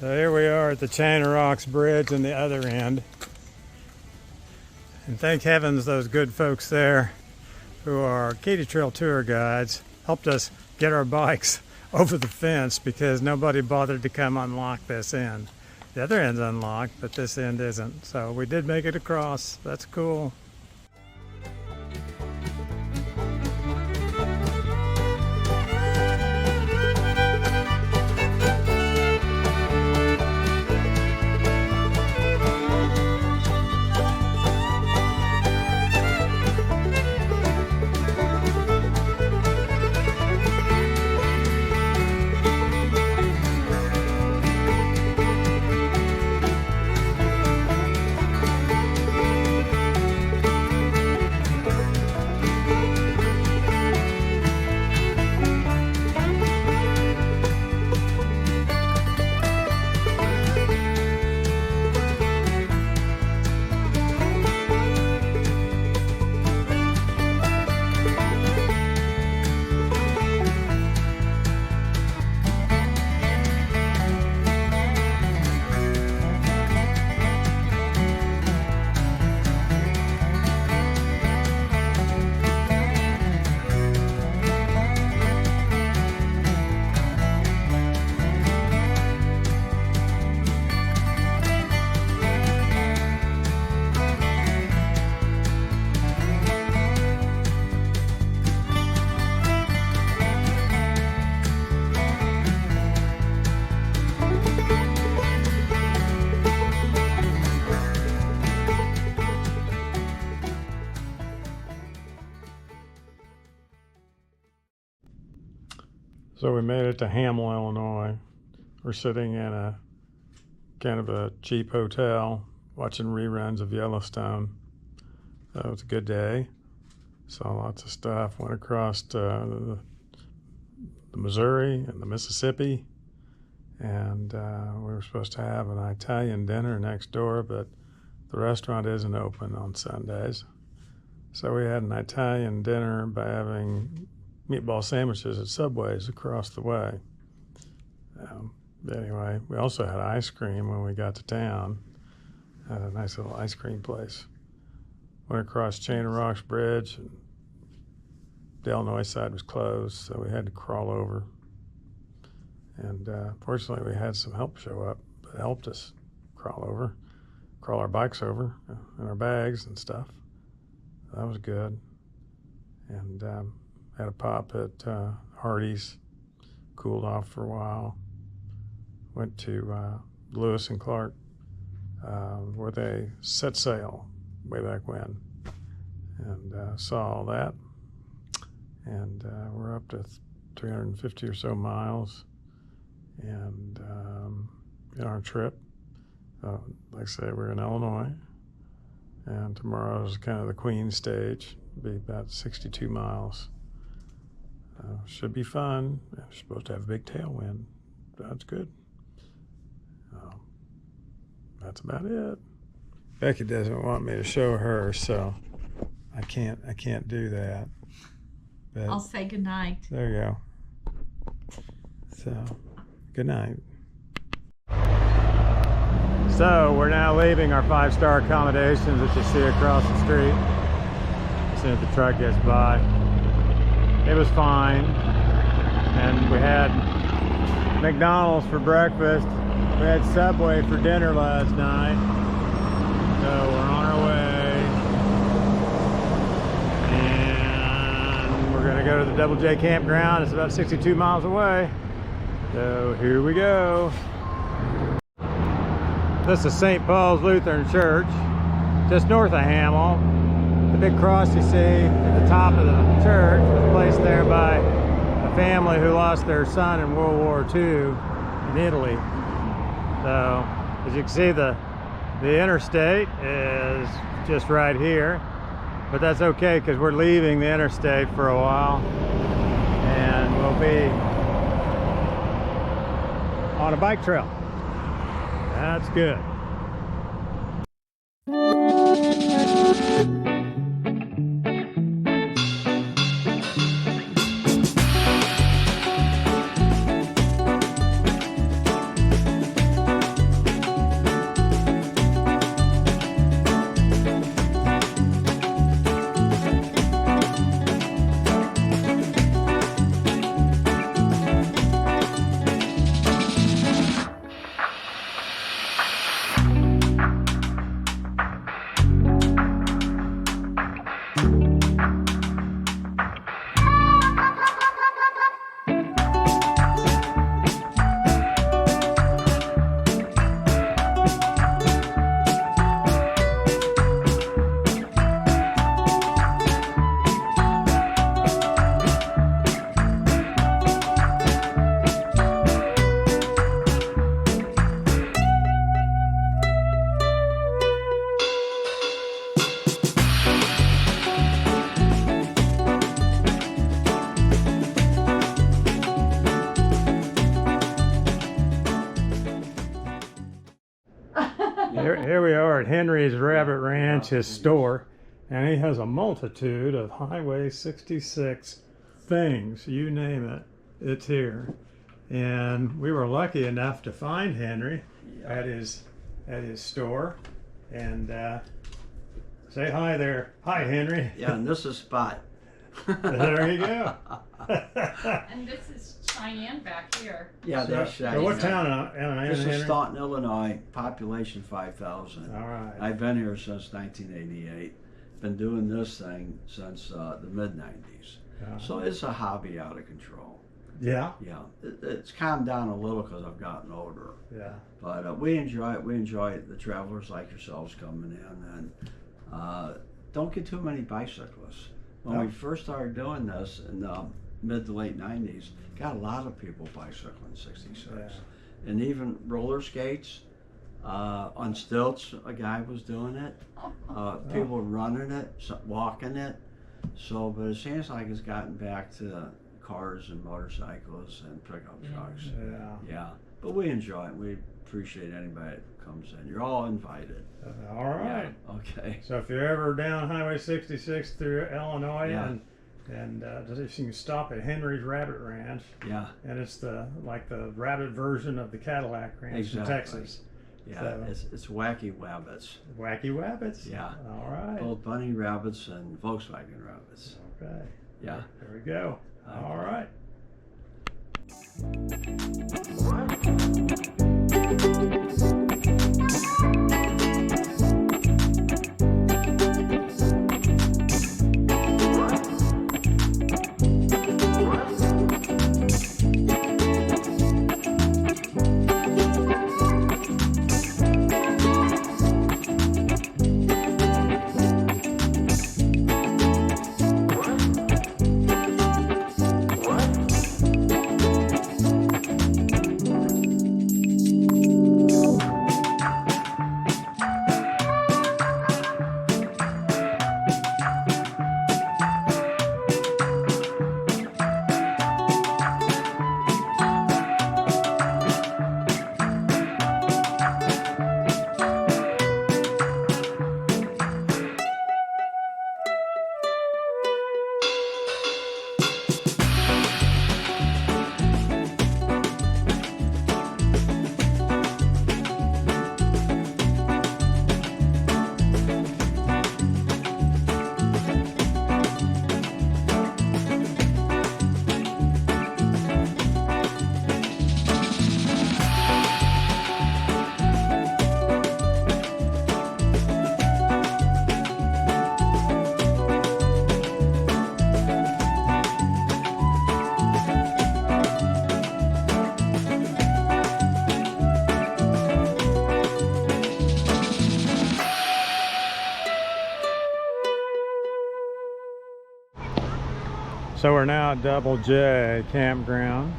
So here we are at the Chain of Rocks Bridge on the other end. And thank heavens those good folks there who are Katy Trail tour guides helped us get our bikes over the fence because nobody bothered to come unlock this end. The other end's unlocked, but this end isn't. So we did make it across. That's cool. So we made it to Hamel, Illinois. We're sitting in a kind of a cheap hotel watching reruns of Yellowstone. That was a good day. Saw lots of stuff. Went across the Missouri and the Mississippi. And we were supposed to have an Italian dinner next door, but the restaurant isn't open on Sundays. So we had an Italian dinner by having meatball sandwiches at Subway's across the way. Anyway, we also had ice cream when we got to town at a nice little ice cream place. Went across Chain of Rocks Bridge, and the Illinois side was closed, so we had to crawl over. And fortunately, we had some help show up that helped us crawl our bikes over and our bags and stuff. That was good. And had a pop at Hardee's, cooled off for a while. Went to Lewis and Clark, where they set sail way back when, and saw all that. And we're up to 350 or so miles, and in our trip, like I say, we're in Illinois, and tomorrow is kind of the Queen stage. It'll be about 62 miles. Should be fun. We're supposed to have a big tailwind. That's good. That's about it. Becky doesn't want me to show her, so I can't do that. But I'll say goodnight. there you go. So, good night. So, we're now leaving our 5-star accommodations that you see across the street. As soon as the truck gets by. It was fine. And we had McDonald's for breakfast. We had Subway for dinner last night. So, we're on our way. And we're going to go to the Double J Campground. It's about 62 miles away. So, here we go. This is St. Paul's Lutheran Church, just north of Hamel. The big cross you see at the top of the church was placed there by a family who lost their son in World War II in Italy. So, as you can see, the interstate is just right here, but that's okay because we're leaving the interstate for a while, and we'll be on a bike trail. That's good. Here we are at Henry's Rabbit Ranch, his store, and he has a multitude of Highway 66 things, you name it, it's here. And we were lucky enough to find Henry at his store, and say hi there. Hi, Henry. Yeah, and this is Spot. There you go. And this is Cheyenne back here. Yeah, So, that's so what town This Henry? is Staunton, Illinois, population 5,000. All right. I've been here since 1988. Been doing this thing since the mid-90s. Yeah. So it's a hobby out of control. Yeah. Yeah, it's calmed down a little because I've gotten older. Yeah. But we enjoy it. We enjoy the travelers like yourselves coming in. And don't get too many bicyclists. When we first started doing this in the mid to late 90s, got a lot of people bicycling 66. Yeah. And even roller skates, on stilts, a guy was doing it. People running it, walking it. So, but it seems like it's gotten back to cars and motorcycles and pickup trucks. Yeah. Yeah, but we enjoy it. We appreciate anybody that comes in. You're all invited. All right. Yeah, okay. So if you're ever down Highway 66 through Illinois, Yeah. and you can stop at Henry's Rabbit Ranch, Yeah, and it's the rabbit version of the Cadillac Ranch exactly. in Texas. Yeah, So- it's Wacky Wabbits. Wacky Wabbits. Yeah. All right. Both bunny rabbits and Volkswagen rabbits. Okay. Yeah. There we go. All Okay. right. So we're now at Double J Campground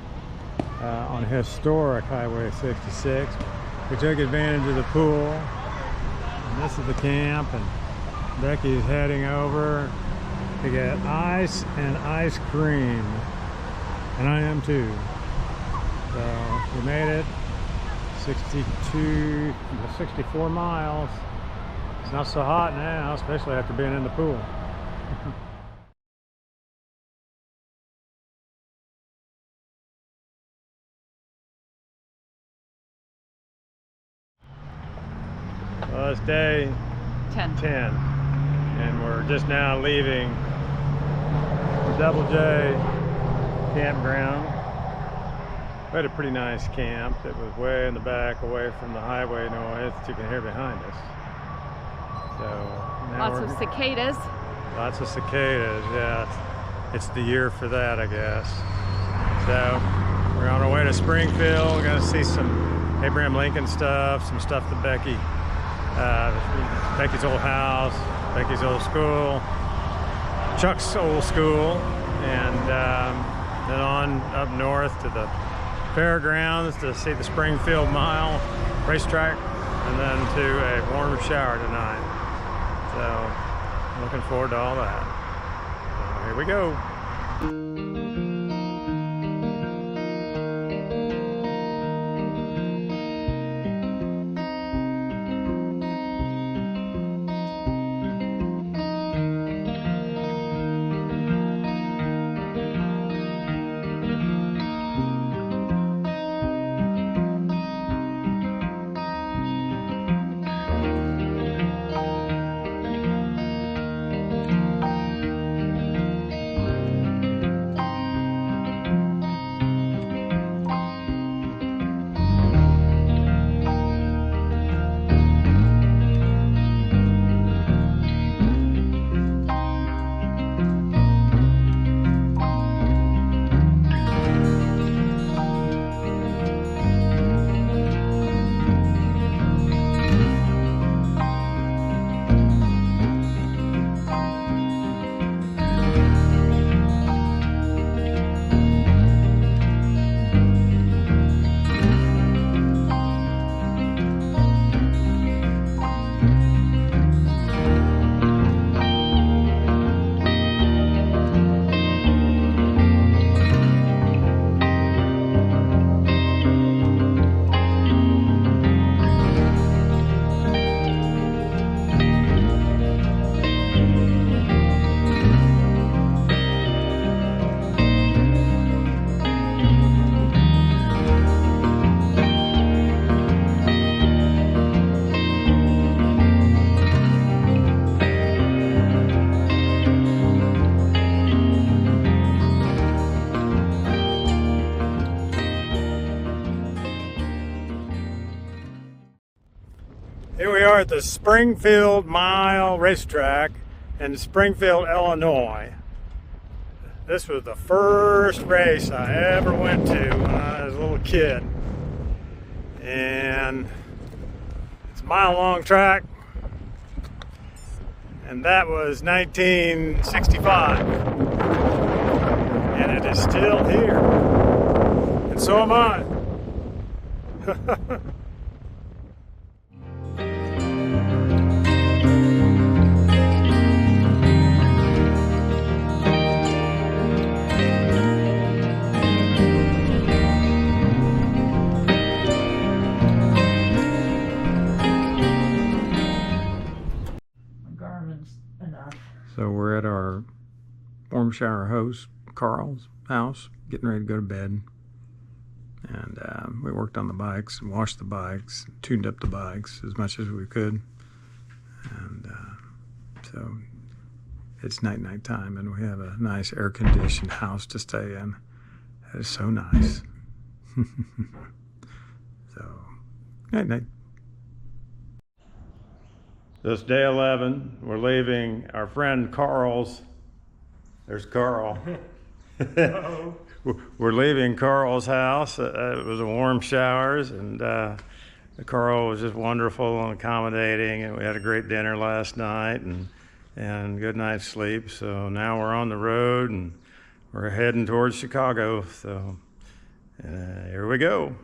on historic Highway 66. We took advantage of the pool, and this is the camp, and Becky's heading over to get ice and ice cream, and I am too. So we made it 64 miles. It's not so hot now, especially after being in the pool. Well, it's day 10, and we're just now leaving the Double J campground. We had a pretty nice camp that was way in the back, away from the highway noise that you can hear behind us. So now Lots of cicadas. Lots of cicadas, yeah. It's the year for that, I guess. So we're on our way to Springfield. We're gonna see some Abraham Lincoln stuff, some stuff that Becky's old house, Becky's old school, Chuck's old school, and then on up north to the fairgrounds to see the Springfield Mile racetrack, and then to a warm shower tonight. So looking forward to all that. So here we go. Here we are at the Springfield Mile Racetrack in Springfield, Illinois. This was the first race I ever went to when I was a little kid. And it's a mile-long track. And that was 1965. And it is still here. And so am I. So we're at our warm shower host, Carl's house, getting ready to go to bed. And we worked on the bikes and washed the bikes, tuned up the bikes as much as we could. And so it's night time, and we have a nice air-conditioned house to stay in. That is so nice. So, night. This is day 11. We're leaving our friend Carl's. There's Carl. We're leaving Carl's house. It was a warm showers, and Carl was just wonderful and accommodating, and we had a great dinner last night and good night's sleep. So now we're on the road and we're heading towards Chicago. So here we go.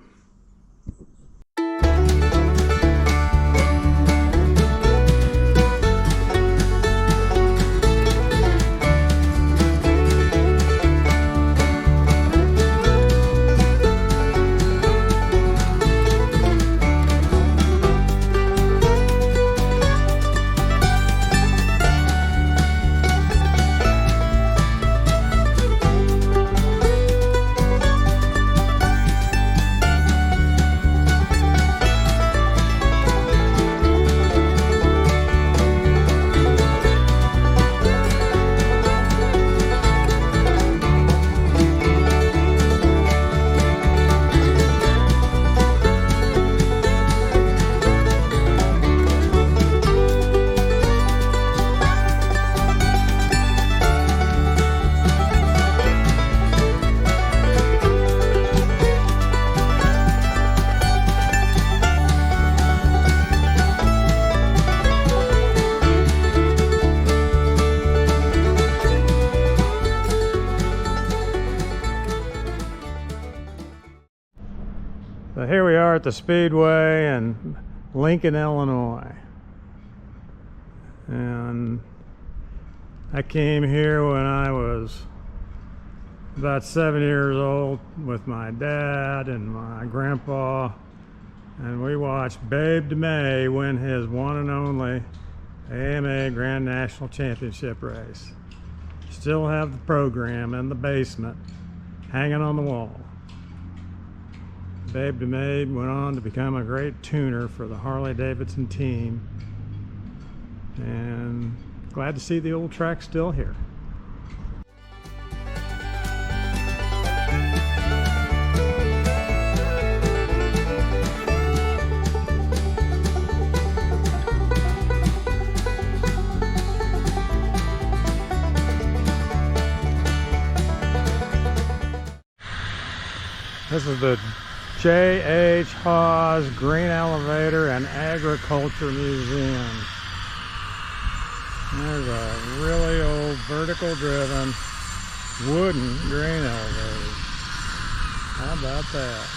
So here we are at the Speedway in Lincoln, Illinois. And I came here when I was about 7 years old with my dad and my grandpa, and we watched Babe DeMay win his one and only AMA Grand National Championship race. Still have the program in the basement hanging on the wall. Babe DeMay went on to become a great tuner for the Harley-Davidson team, and glad to see the old track still here. This is the J.H. Hawes Grain Elevator and Agriculture Museum. There's a really old vertical driven wooden grain elevator. How about that?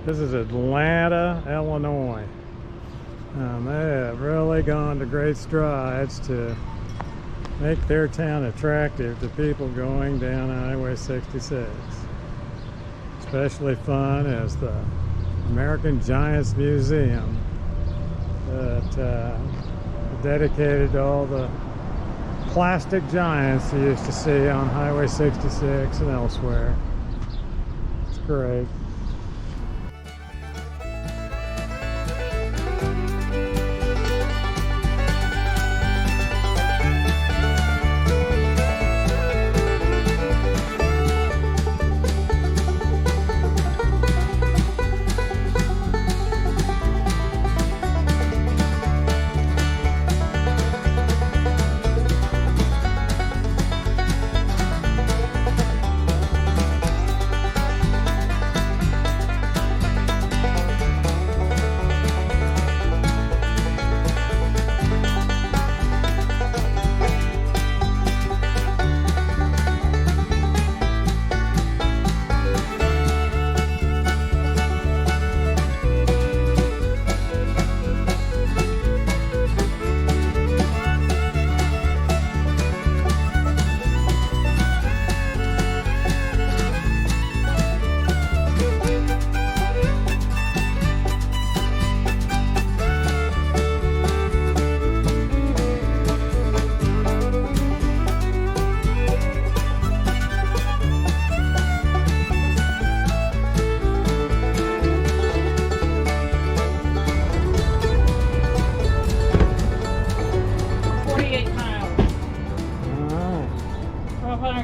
This is Atlanta, Illinois. They have really gone to great strides to make their town attractive to people going down Highway 66. Especially fun is the American Giants Museum that dedicated to all the plastic giants you used to see on Highway 66 and elsewhere. It's great.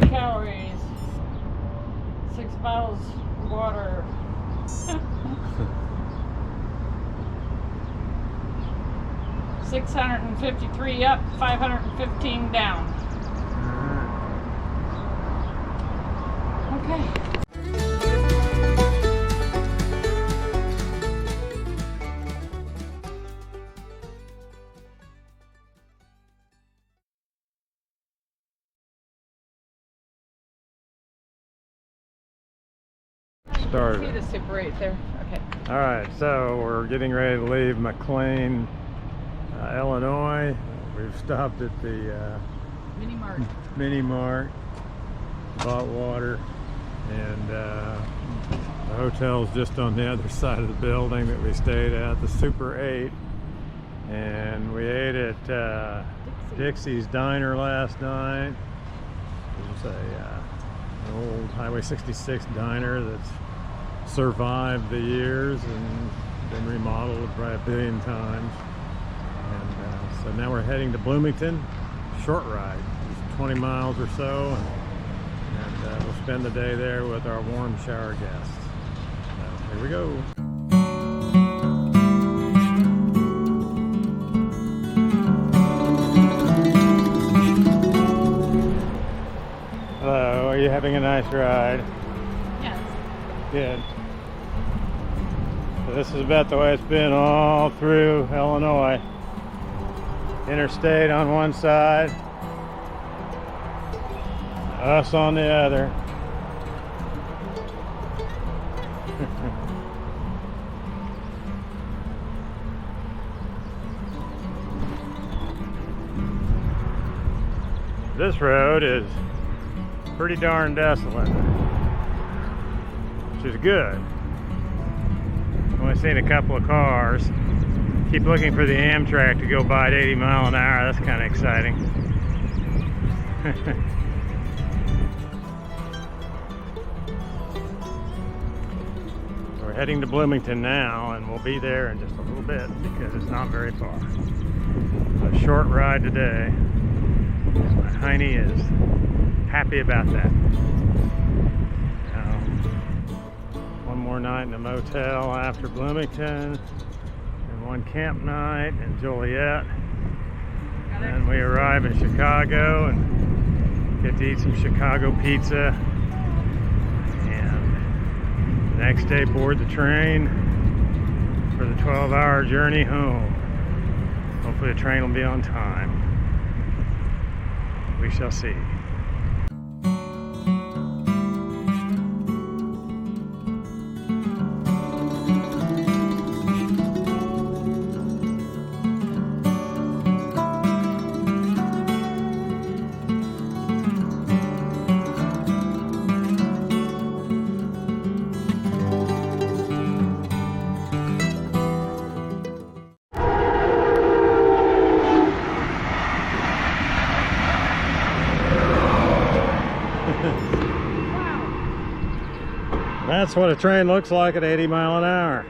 Calories, 6 bottles of water. $653 up, $515 down. Okay. Started. See the Super 8 there? Okay. All right, so we're getting ready to leave McLean, Illinois. We've stopped at the Mini Mart. Mini Mart, bought water, and the hotel's just on the other side of the building that we stayed at, the Super 8. And we ate at Dixie's Diner last night. It's an old Highway 66 diner that's survived the years and been remodeled probably a billion times. And so now we're heading to Bloomington. Short ride, just 20 miles or so, and we'll spend the day there with our warm shower guests. So here we go. Hello, are you having a nice ride? Yes. Good. So this is about the way it's been all through Illinois. Interstate on one side, us on the other. This road is pretty darn desolate, which is good. Only seen a couple of cars. Keep looking for the Amtrak to go by at 80 miles an hour. That's kind of exciting. We're heading to Bloomington now, and we'll be there in just a little bit because it's not very far. A short ride today. My hiney is happy about that. One more night in a motel after Bloomington. One camp night in Joliet, and then we arrive in Chicago and get to eat some Chicago pizza, and the next day board the train for the 12-hour journey home. Hopefully the train will be on time. We shall see. That's what a train looks like at 80 mile an hour.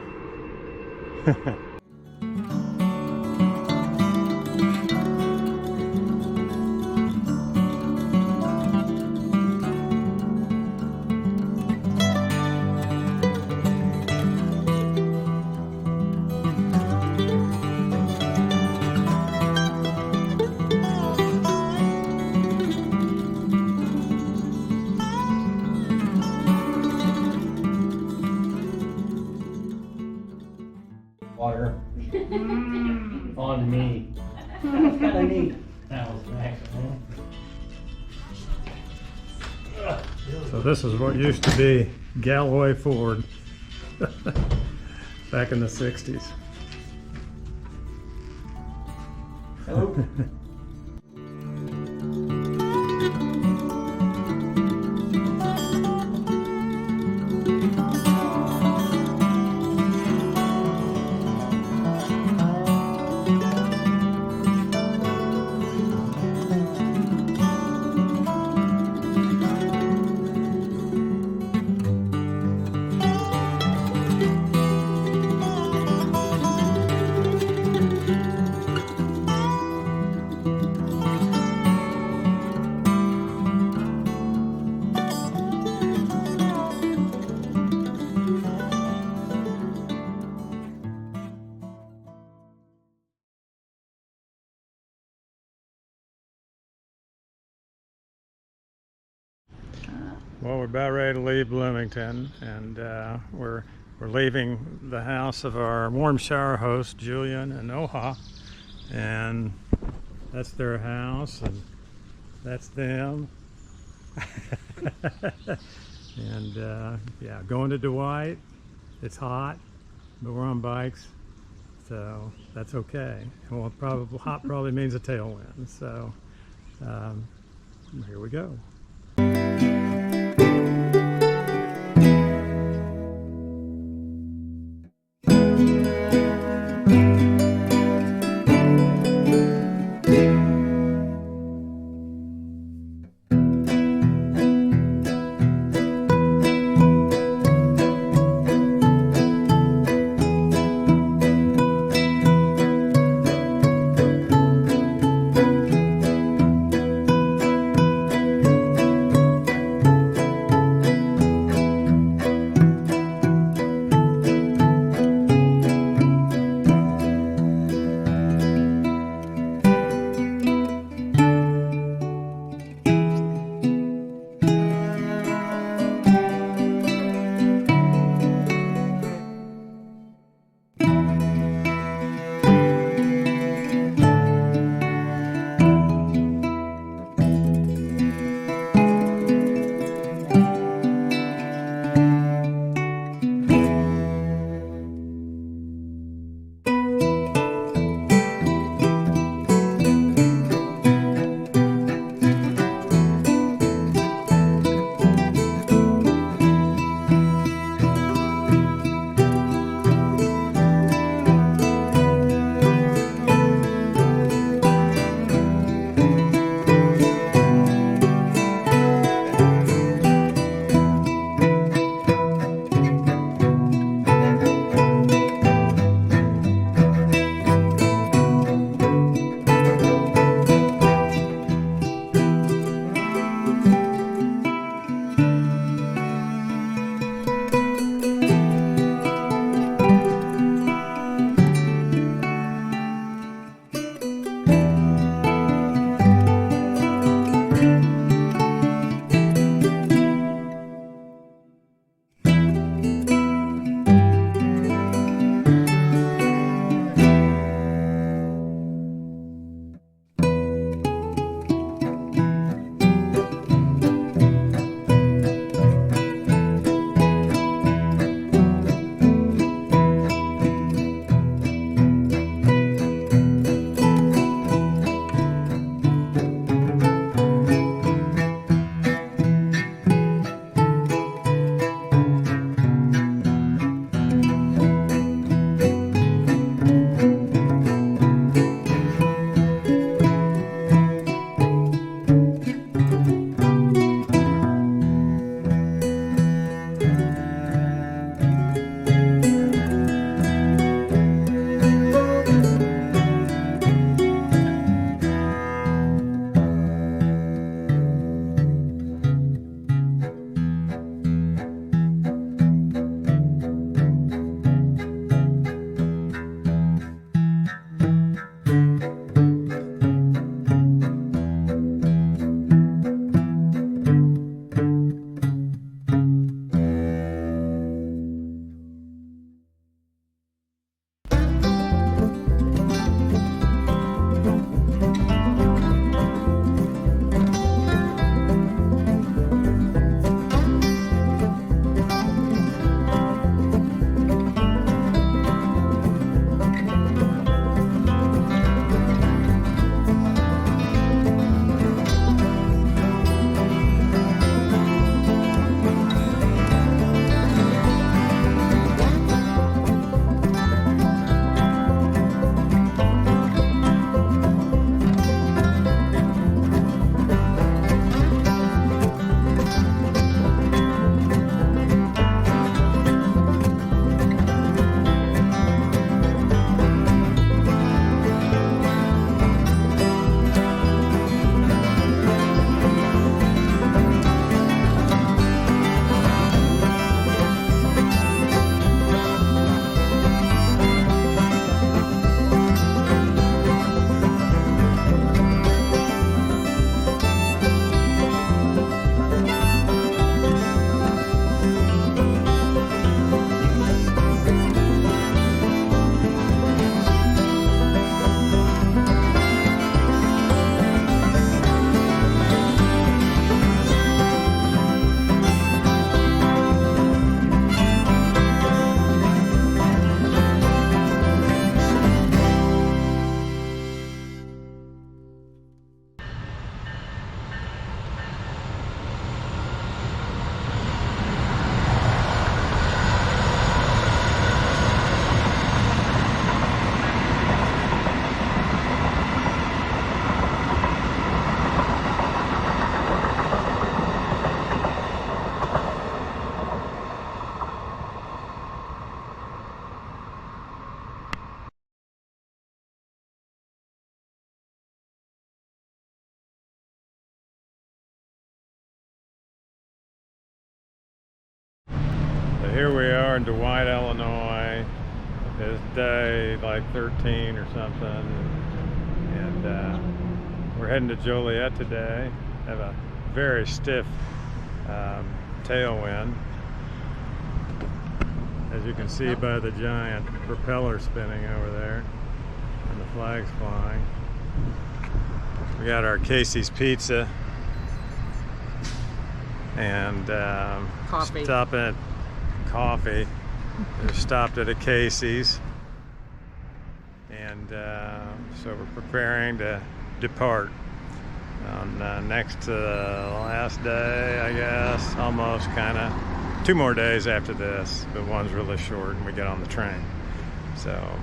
Water on me. That's kind of neat. That was excellent. So this is what used to be Galloway Ford back in the 60s. Hello. Well, we're about ready to leave Bloomington, and we're leaving the house of our warm shower host, Julian and Oha, and that's their house, and that's them. And yeah, going to Dwight. It's hot, but we're on bikes, so that's okay. Well, hot probably means a tailwind. So here we go. here we are in Dwight, Illinois. It's day like 13 or something, and we're heading to Joliet today. Have a very stiff tailwind, as you can see by the giant propeller spinning over there and the flags flying. We got our Casey's Pizza and Coffee. stopping at coffee. We stopped at a Casey's, and so we're preparing to depart on next to the last day, I guess, almost, kind of 2 more days after this, but one's really short and we get on the train. So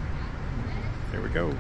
here we go.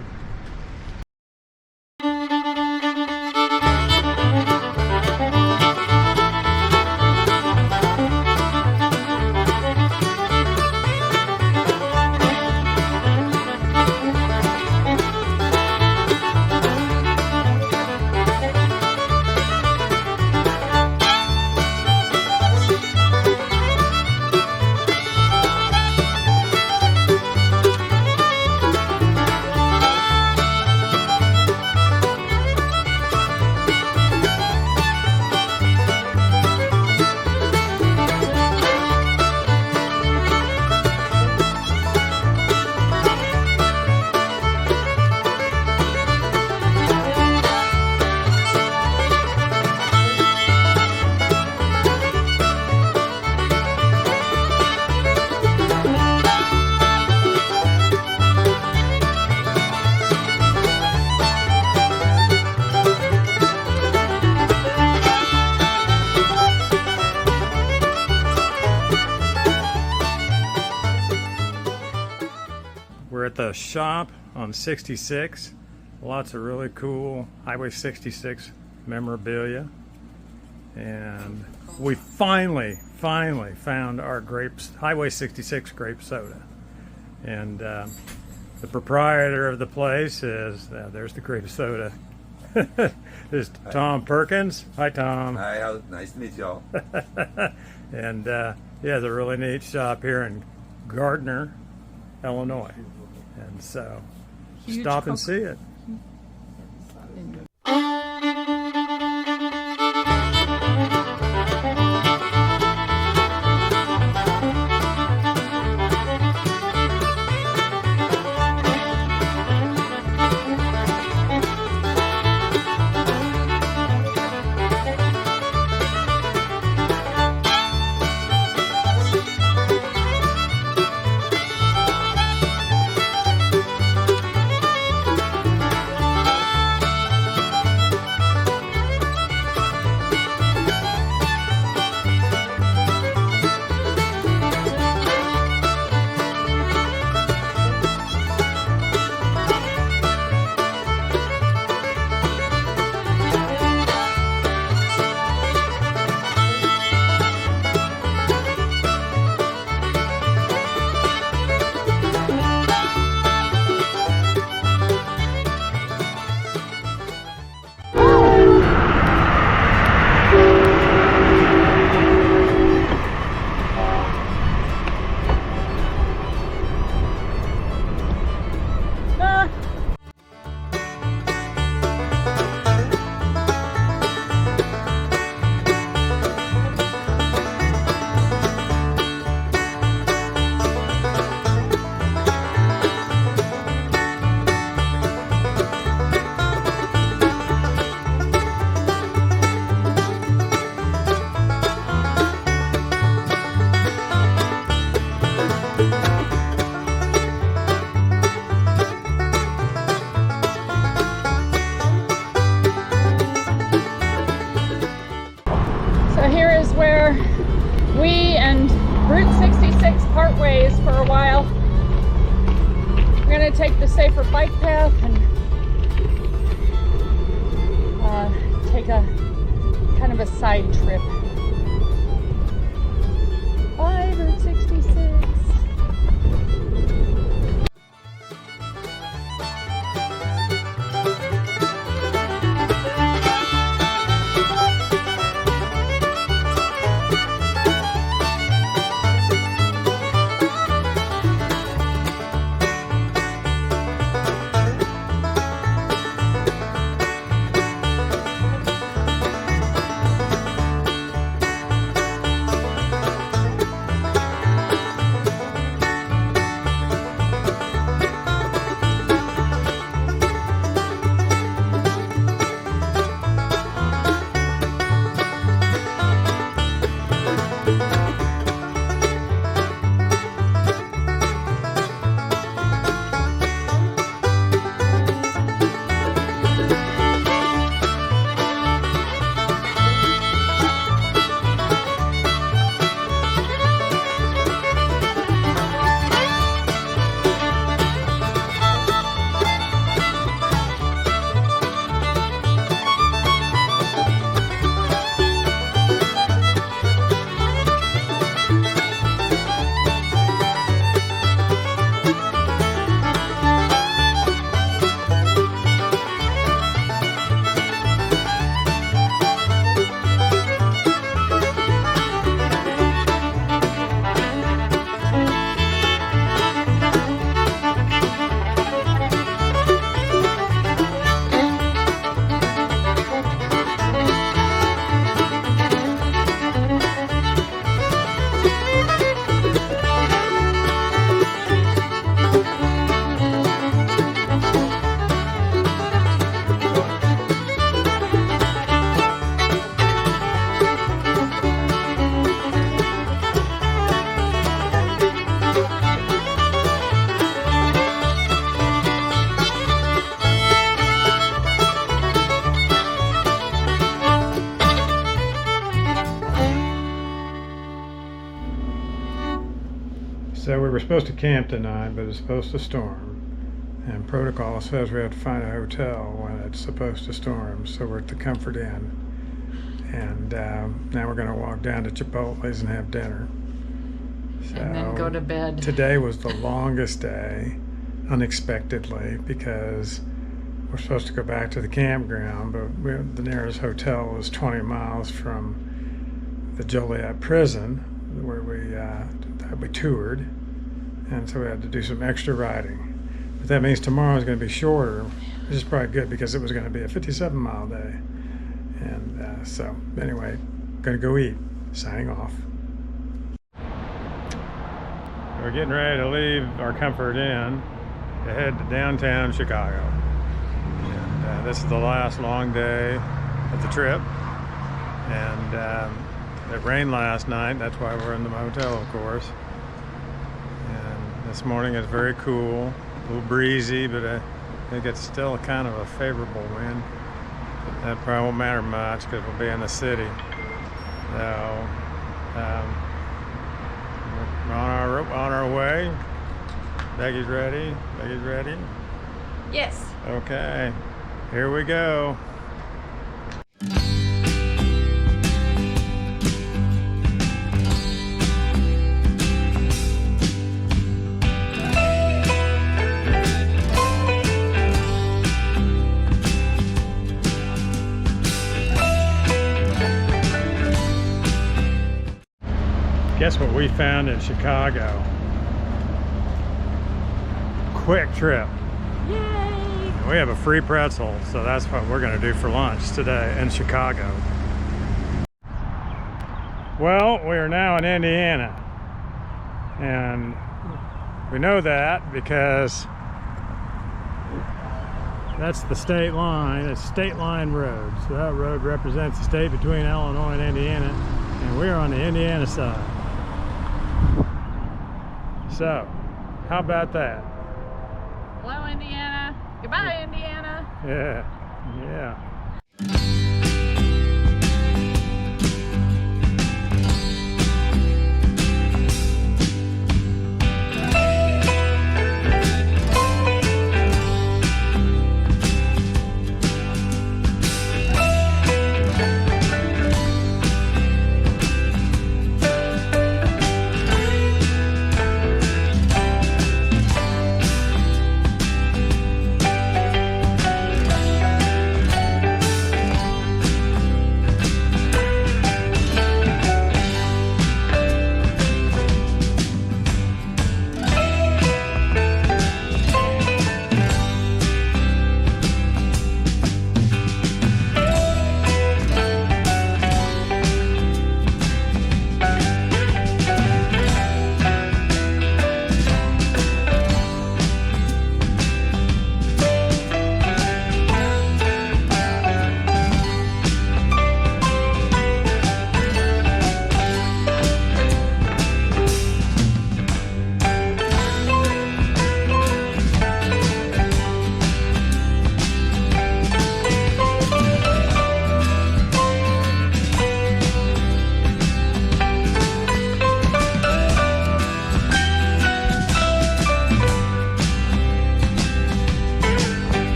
We're at the shop on 66. Lots of really cool Highway 66 memorabilia. And we finally found our Highway 66 grape soda. And the proprietor of the place is, there's the grape soda. This is Tom Perkins. Hi, Tom. Hi, nice to meet y'all. And he has a really neat shop here in Gardner, Illinois. And so stop and see it. where we and Route 66 part ways for a while. We're going to take the safer bike path and take a kind of a side trip. Bye, Route 66. we're supposed to camp tonight, but it's supposed to storm. And protocol says we have to find a hotel when it's supposed to storm, so we're at the Comfort Inn. And now we're going to walk down to Chipotle's and have dinner. So And then go to bed. Today was the longest day, unexpectedly, because we're supposed to go back to the campground, but the nearest hotel was 20 miles from the Joliet prison, where we toured, and so we had to do some extra riding. But that means tomorrow is going to be shorter, which is probably good because it was going to be a 57-mile day. And so anyway, going to go eat. Signing off. We're getting ready to leave our Comfort Inn to head to downtown Chicago. And this is the last long day of the trip. And it rained last night. That's why we're in the motel, of course. And this morning is very cool, a little breezy, but I think it's still kind of a favorable wind. That probably won't matter much because we'll be in the city. So we're on our way. Becky's ready. Becky's ready. Yes. Okay, here we go. Guess what we found in Chicago? Quick Trip. Yay! We have a free pretzel, so that's what we're going to do for lunch today in Chicago. Well, we are now in Indiana, and we know that because that's the state line. It's State Line Road. So that road represents the state between Illinois and Indiana, and we're on the Indiana side. So, how about that? Hello, Indiana. Goodbye, Indiana. Yeah, yeah.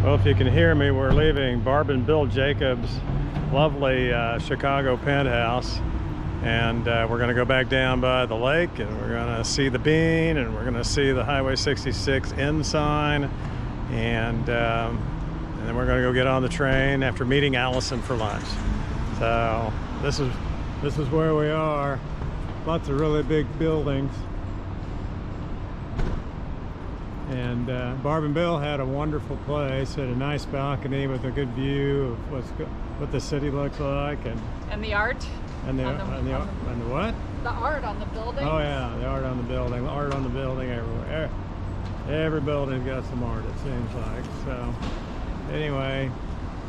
Well, if you can hear me, we're leaving Barb and Bill Jacobs' lovely Chicago penthouse, and we're going to go back down by the lake, and we're going to see the Bean, and we're going to see the Highway 66 ensign, and then we're going to go get on the train after meeting Allison for lunch. So this is where we are. Lots of really big buildings. And Barb and Bill had a wonderful place, had a nice balcony with a good view of what the city looks like, And the art. and the what? The art on the building. Oh yeah, the art on the building. The art on the building everywhere. Every building's got some art, it seems like. So anyway,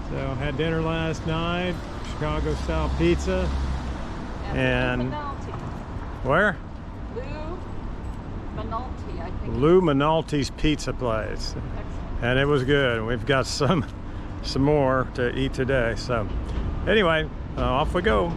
so had dinner last night, Chicago style pizza. And Lou Minalti. Where? Lou Minalti, I think. Lou Minalti's Pizza Place. Excellent. And it was good. We've got some more to eat today. So anyway, off we go.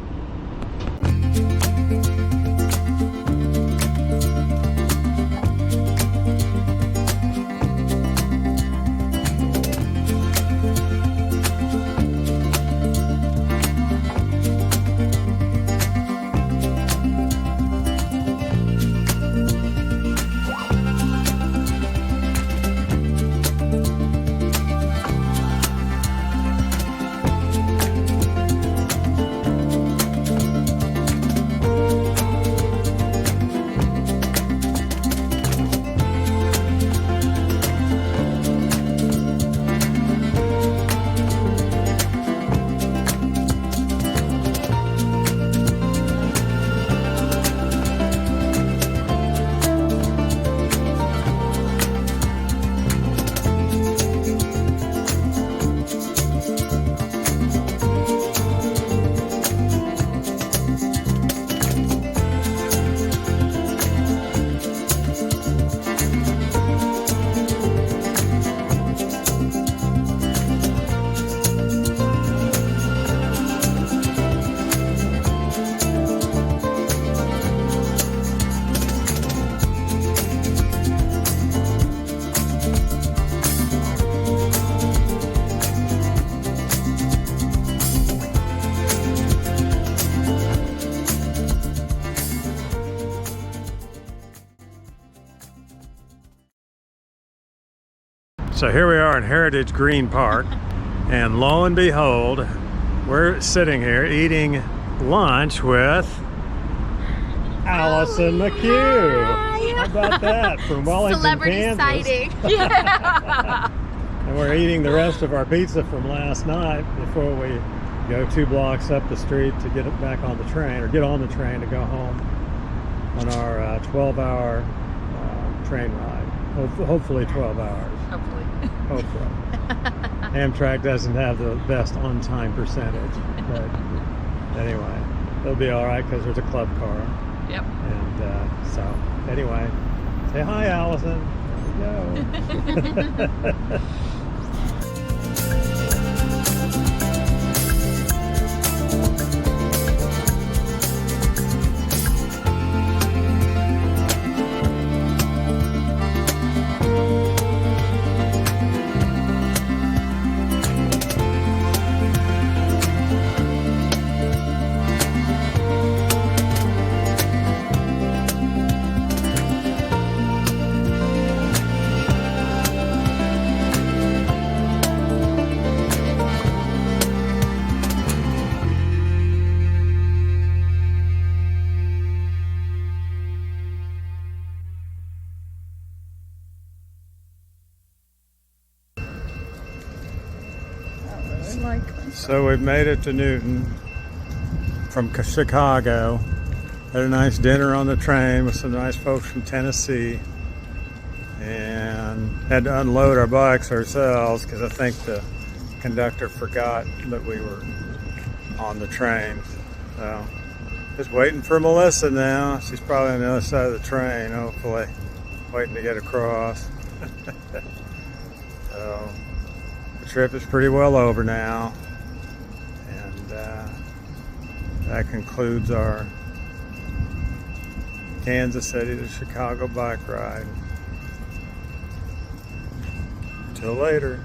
So here we are in Heritage Green Park, and lo and behold, we're sitting here eating lunch with Allison McHugh. How about that? From Wellington, Celebrity Kansas. sighting. And we're eating the rest of our pizza from last night before we go 2 blocks up the street to get back on the train, or get on the train to go home on our 12-hour train ride. Hopefully 12 hours. Hopefully. Hopefully. Amtrak doesn't have the best on-time percentage, but anyway, it'll be all right because there's a club car. Yep. And so, anyway, say hi, Allison. There we go. So we've made it to Newton from Chicago. Had a nice dinner on the train with some nice folks from Tennessee, and had to unload our bikes ourselves because I think the conductor forgot that we were on the train. So just waiting for Melissa now. She's probably on the other side of the train, hopefully, waiting to get across. So the trip is pretty well over now, and that concludes our Kansas City to Chicago bike ride. Till later.